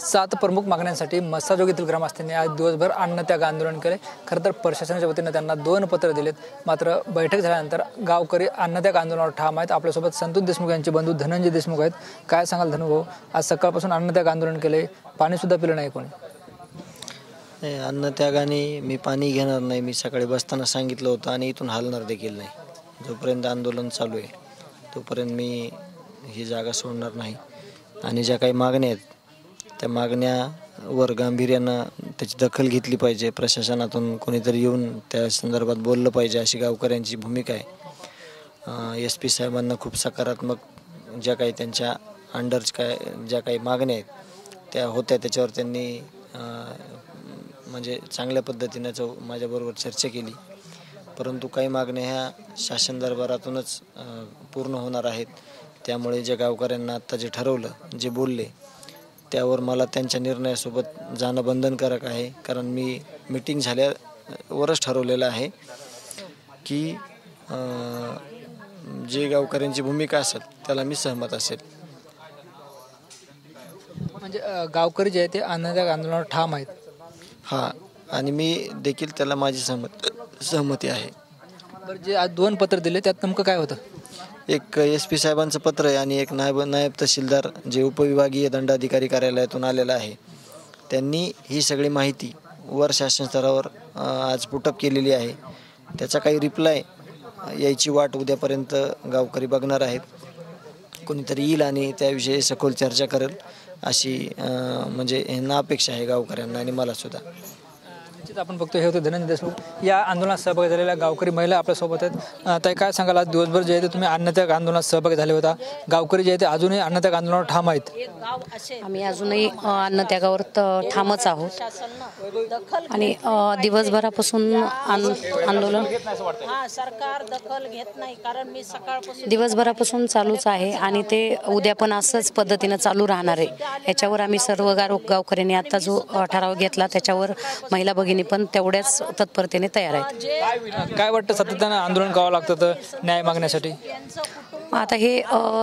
7 प्रमुख मागण्यांसाठी मस्साजोगीतील ग्रामस्थांनी आज दिवसभर अन्नत्याग आंदोलन केले। खरं तर प्रशासनाच्या वतीने त्यांना 2 पत्र दिलेत, मात्र बैठक झाल्यानंतर गावकरी अन्नत्याग आंदोलनावर ठाम आहेत। आपल्यासोबत संतोष देशमुख यांचे बंधू धनंजय देशमुख आहेत। काय सांगाल धनु भाऊ, आज सकाळपासून अन्नत्याग आंदोलन केले, पाणी सुद्धा पिलं नाही कोणी? अन्नत्यागाने मी पाणी घेणार नाही, मी सकाळी बसताना सांगितलं होतं आणि इथून हलणार देखील नाही। जोपर्यंत आंदोलन चालू आहे तोपर्यंत मी ही जागा सोडणार नाही आणि ज्या काही मागण्या आहेत त्या मागण्यावर गांभीर्यानं त्याची दखल घेतली पाहिजे। प्रशासनातून कोणीतरी येऊन त्या संदर्भात बोललं पाहिजे, अशी गावकऱ्यांची भूमिका आहे। SP साहेबांना खूप सकारात्मक ज्या काही त्यांच्या अंडर्स ज्या काही मागण्या आहेत त्या होत्या, त्याच्यावर त्यांनी म्हणजे चांगल्या पद्धतीनं माझ्याबरोबर चर्चा केली। परंतु काही मागण्या ह्या शासन दरबारातूनच पूर्ण होणार आहेत। त्यामुळे ज्या गावकऱ्यांना आत्ता जे ठरवलं, जे बोलले, त्यावर मला त्यांच्या निर्णयासोबत जाणं बंधनकारक आहे। कारण मी मीटिंग झाल्यावरच ठरवलेलं आहे की जे गावकऱ्यांची भूमिका असेल त्याला मी सहमत असेल। म्हणजे गावकरी जे आहे ते अन्नत्याग आंदोलनावर ठाम आहेत? हां, आणि मी देखील त्याला माझी सहमती आहे। बरं, जे आज 2 पत्र दिले त्यात नेमकं काय होतं? एक SP साहेबांचं पत्र आहे आणि एक नायब तहसीलदार जे उपविभागीय दंडाधिकारी कार्यालयातून आलेलं आहे। त्यांनी ही सगळी माहिती वर शासन स्तरावर आज पुटअप केलेली आहे। त्याचा काही रिप्लाय यायची वाट उद्यापर्यंत गावकरी बघणार आहेत। कोणीतरी येईल आणि त्याविषयी सखोल चर्चा करेल अशी म्हणजे यांना अपेक्षा आहे, गावकऱ्यांना आणि मला सुद्धा। आपण बघतो हे होते धनंजय देशमुख। या आंदोलनात सहभागी झालेल्या गावकरी महिला आपल्यासोबत आहेत। ताई, काय सांगाल, आज दिवसभर जे आहे ते तुम्ही अन्नत्याग आंदोलनात सहभागी झाले होता, गावकरी जे आहे ते अजूनही अन्नत्याग आंदोलनावर ठाम आहेत? आम्ही अजूनही अन्नत्यागावर ठामच आहोत आणि दिवसभरापासून आंदोलन सरकार दखल घेत नाही, कारण मी सकाळपासून दिवसभरापासून चालूच आहे आणि ते उद्या पण असंच पद्धतीनं चालू राहणार आहे। याच्यावर आम्ही सर्व गावकऱ्यांनी आता जो ठराव घेतला त्याच्यावर महिला भगिनी पण तेवढ्याच तत्परतेने तयार आहेत। काय वाटतं, सातत्यानं आंदोलन करावं लागतं न्याय मागण्यासाठी? आता हे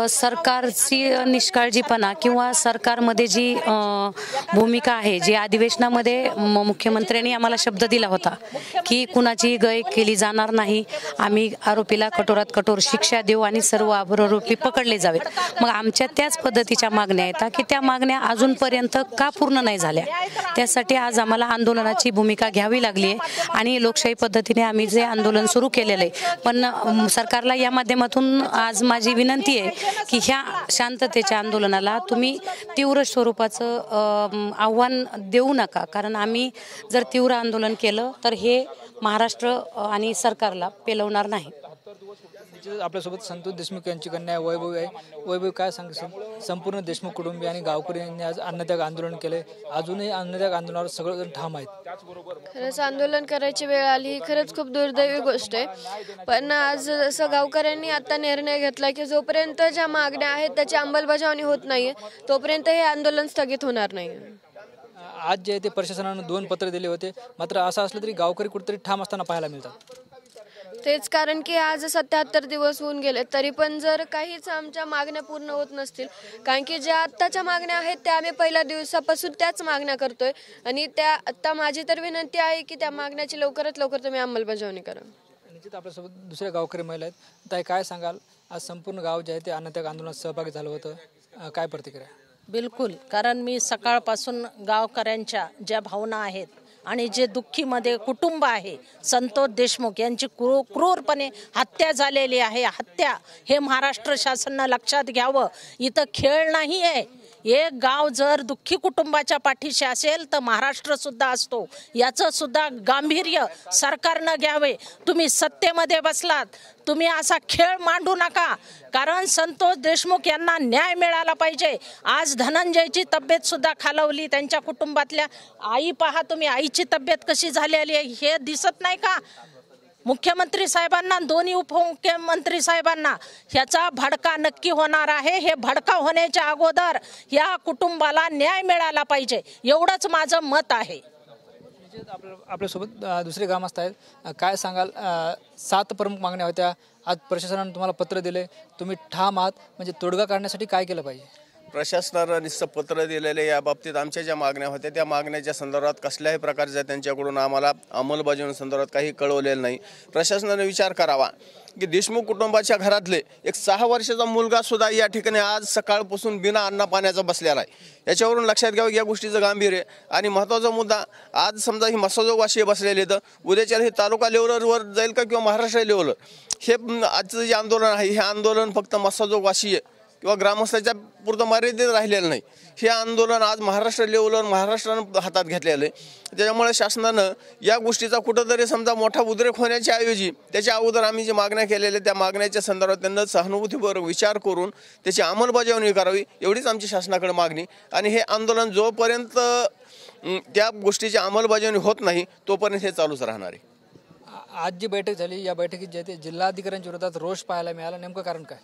सरकारची निष्काळजीपणा किंवा सरकारमध्ये जी भूमिका आहे, जी अधिवेशनामध्ये मुख्यमंत्र्यांनी आम्हाला शब्द दिला होता की कुणाची गय केली जाणार नाही, आम्ही आरोपीला कठोरात कठोर शिक्षा देऊ आणि सर्व आरोपी पकडले जावेत। मग आमच्या त्याच पद्धतीच्या मागण्या आहेत की त्या मागण्या अजूनपर्यंत का पूर्ण नाही झाल्या, त्यासाठी आज आम्हाला आंदोलनाची भूमिका घ्यावी लागली आहे आणि लोकशाही पद्धतीने आम्ही जे आंदोलन सुरू केलेलं आहे। पण सरकारला या माध्यमातून आज माझी विनंती आहे की ह्या शांततेच्या आंदोलनाला तुम्ही तीव्र स्वरूपाचं आव्हान देऊ नका, कारण आम्ही जर तीव्र आंदोलन केलं तर हे महाराष्ट्र आणि सरकारला पेलवणार नाही। आपल्यासोबत संतोष देशमुख यांची कन्या वैभव आहे। वैभव, काय सांगशील, संपूर्ण देशमुख कुटुंबीय आणि गावकऱ्यांनी आज अन्नत्याग आंदोलन केले, अजूनही अन्नत्याग आंदोलनावर सगळेजण ठाम आहेत? खरंच आंदोलन करायची वेळ आली, खरंच खूप दुर्दैवी गोष्ट आहे। पण आज जसं गावकऱ्यांनी आता निर्णय घेतला की जोपर्यंत ज्या मागण्या आहेत त्याची अंमलबजावणी होत नाहीये तोपर्यंत हे आंदोलन स्थगित होणार नाही। आज जे ते प्रशासनानं 2 पत्र दिले होते, मात्र असं असलं तरी गावकरी कुठेतरी ठाम असताना पाहायला मिळतात। तेच कारण की आज 77 दिवस होऊन गेले तरी पण जर काहीच आमच्या मागण्या पूर्ण होत नसतील, कारण की ज्या आत्ताच्या मागण्या आहेत त्या आम्ही पहिल्या दिवसापासून त्याच मागण्या करतोय आणि त्या आत्ता माझी तर विनंती आहे की त्या मागण्याची लवकरात लवकर तुम्ही अंमलबजावणी करा। निश्चित आपल्यासोबत दुसऱ्या गावकरी महिला आहेत। ताई, काय सांगाल, आज संपूर्ण गाव जे आहे ते अन्नत्याग आंदोलनात सहभागी झालं होतं, काय प्रतिक्रिया? बिलकुल, कारण मी सकाळपासून गावकऱ्यांच्या ज्या भावना आहेत आणि जे दुःखीमध्ये कुटुंब आहे, संतोष देशमुख यांची क्रूरपणे हत्या झालेली आहे। हत्या हे महाराष्ट्र शासनानं लक्षात घ्यावं, इथं खेळ नाही आहे। एक गाव जर दुःखी कुटुंबाच्या पाठीशी असेल तर महाराष्ट्र सुद्धा असतो, याचं सुद्धा गांभीर्य सरकारनं घ्यावे। तुम्ही सत्तेमध्ये बसलात, तुम्ही असा खेळ मांडू नका, कारण संतोष देशमुख यांना न्याय मिळाला पाहिजे। आज धनंजयची तब्येत सुद्धा खालावली, त्यांच्या कुटुंबातल्या आई पहा तुम्ही, आईची तब्येत कशी झालेली आहे हे दिसत नाही का? मुख्यमंत्री साहेबांना, दोन्ही उपमुख्यमंत्री साहेबांना ह्याचा भडका नक्की होणार आहे। हे भडका होण्याच्या अगोदर या कुटुंबाला न्याय मिळाला पाहिजे, एवढंच माझं मत आहे। आपल्यासोबत दुसरे ग्रामस्थ आहेत, काय सांगाल, 7 प्रमुख मागण्या होत्या, आज प्रशासनाने तुम्हाला पत्र दिले, तुम्ही ठाम आहात, म्हणजे तोडगा काढण्यासाठी काय केलं पाहिजे? प्रशासनानं नुसतं पत्र दिलेले या बाबतीत आमच्या ज्या मागण्या होत्या त्या मागण्याच्या संदर्भात कसल्याही प्रकारच्या त्यांच्याकडून आम्हाला अंमलबजावणी संदर्भात काही कळवलेलं नाही। प्रशासनाने विचार करावा की देशमुख कुटुंबाच्या घरातले एक 6 वर्षाचा मुलगा सुद्धा या ठिकाणी आज सकाळपासून बिना अन्न पाण्याचा बसलेला आहे। याच्यावरून लक्षात घ्यावं या गोष्टीचं गांभीर्य आणि महत्त्वाचा मुद्दा, आज समजा ही मसाजोगवासी बसलेले तर उद्याच्या हे तालुका लेवलवर जाईल का किंवा महाराष्ट्र लेवलवर? हे आजचं जे आंदोलन आहे हे आंदोलन फक्त मसाजोगवासी किंवा ग्रामस्थाच्या पुरतं मर्यादित राहिलेलं नाही। हे आंदोलन आज महाराष्ट्र लेवलवर महाराष्ट्रानं हातात घेतलेलं आहे। त्याच्यामुळे शासनानं या गोष्टीचा कुठंतरी समजा मोठा उद्रेक होण्याच्या ऐवजी त्याच्या अगोदर आम्ही जे मागण्या केलेल्या त्या मागण्याच्या संदर्भात त्यांना सहानुभूतीपूर्वक विचार करून त्याची अंमलबजावणी करावी एवढीच आमची शासनाकडे मागणी। आणि हे आंदोलन जोपर्यंत त्या गोष्टीची अंमलबजावणी होत नाही तोपर्यंत हे चालूच राहणार आहे। आज जी बैठक झाली या बैठकीत जे ते जिल्हाधिकाऱ्यांच्या विरोधात रोष पाहायला मिळाला, नेमकं कारण काय?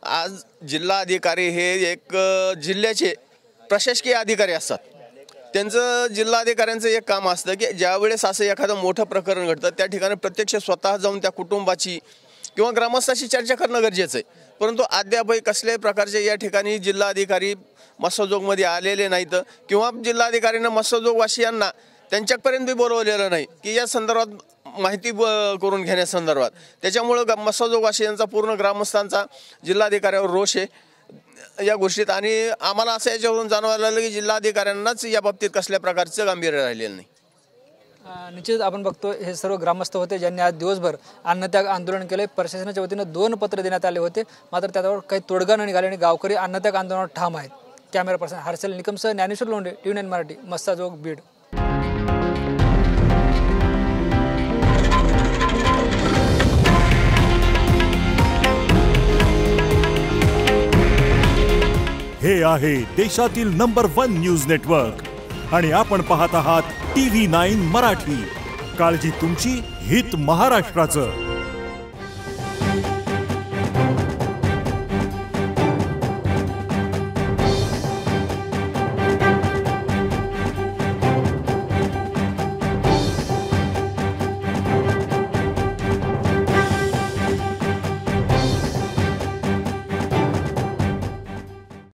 आज जिल्हाधिकारी हे एक जिल्ह्याचे प्रशासकीय अधिकारी असतात। त्यांचं जिल्हाधिकाऱ्यांचं एक काम असतं की ज्यावेळेस असं एखादं मोठं प्रकरण घडतं त्या ठिकाणी प्रत्यक्ष स्वतः जाऊन त्या कुटुंबाची किंवा ग्रामस्थाशी चर्चा करणं गरजेचं आहे। परंतु अद्यापही कसल्याही प्रकारचे या ठिकाणी जिल्हाधिकारी मस्सोजोगमध्ये आलेले नाहीत किंवा जिल्हाधिकाऱ्यांना मस्सोजोगवासियांना त्यांच्यापर्यंत बी बोलवलेलं नाही की या संदर्भात माहिती करून घेण्यासंदर्भात। त्याच्यामुळं मस्सोजोगवासियांचा पूर्ण ग्रामस्थांचा जिल्हाधिकाऱ्यावर रोष आहे या गोष्टीत। आणि आम्हाला असं याच्यावरून जाणवायला लागलं की जिल्हाधिकाऱ्यांनाच या बाबतीत कसल्या प्रकारचं गांभीर्य राहिलेलं नाही। निश्चित आपण बघतो हे सर्व ग्रामस्थ होते ज्यांनी आज दिवसभर अन्नत्याग आंदोलन केले। प्रशासनाच्या वतीनं 2 पत्र देण्यात आले होते, मात्र त्यावर काही तोडगा न निघाले आणि गावकरी अन्नत्याग आंदोलनावर ठाम आहेत। कॅमेरा पर्सन हर्षल निकमसह ज्ञानेश्वर लोंढे, TV9 मराठी, मस्साजोग, बीड। हे आहे देशातील नंबर 1 न्यूज नेटवर्क आणि आपण पाहत आहात TV9 मराठी। काळजी तुमची, हित महाराष्ट्राचं।